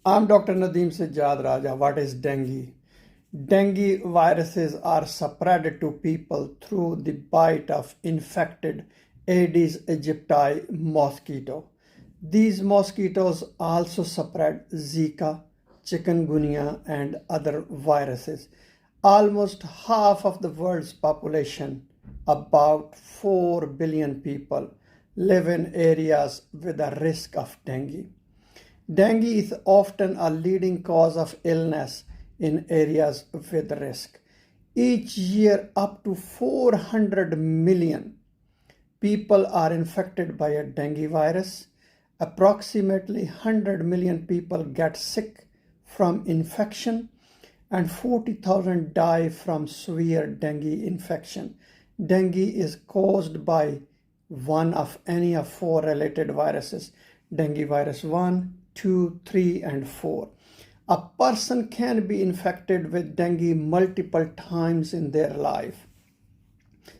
I'm Dr. Nadeem Sajjad Raja. What is dengue? Dengue viruses are spread to people through the bite of infected Aedes aegypti mosquito. These mosquitoes also spread Zika, chikungunya, and other viruses. Almost half of the world's population, about 4 billion people, live in areas with a risk of dengue. Dengue is often a leading cause of illness in areas with risk. Each year, up to 400 million people are infected by a dengue virus. Approximately 100 million people get sick from infection, and 40,000 die from severe dengue infection. Dengue is caused by one of any of four related viruses: dengue virus 1, 2, 3, and 4. A person can be infected with dengue multiple times in their life.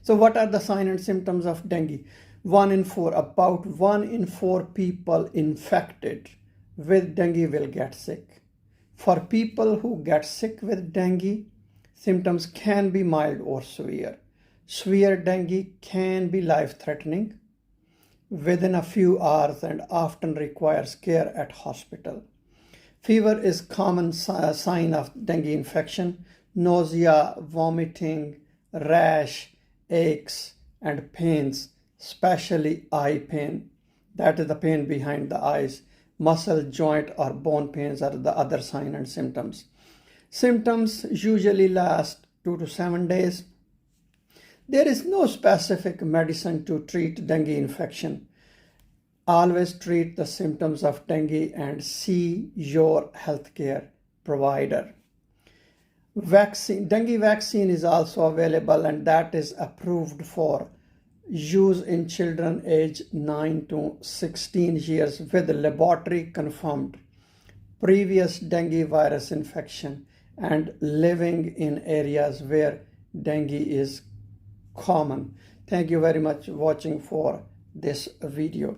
So what are the signs and symptoms of dengue? About 1 in 4 people infected with dengue will get sick. For people who get sick with dengue, symptoms can be mild or severe. Severe dengue can be life-threatening within a few hours and often requires care at hospital. Fever is common sign of dengue infection. Nausea, vomiting, rash, aches, and pains, especially eye pain. That is the pain behind the eyes. Muscle, joint, or bone pains are the other signs and symptoms. Symptoms usually last 2 to 7 days. There is no specific medicine to treat dengue infection. Always treat the symptoms of dengue and see your healthcare provider. Dengue vaccine is also available, and that is approved for use in children aged 9 to 16 years with laboratory confirmed previous dengue virus infection and living in areas where dengue is common. Thank you very much for watching for this video.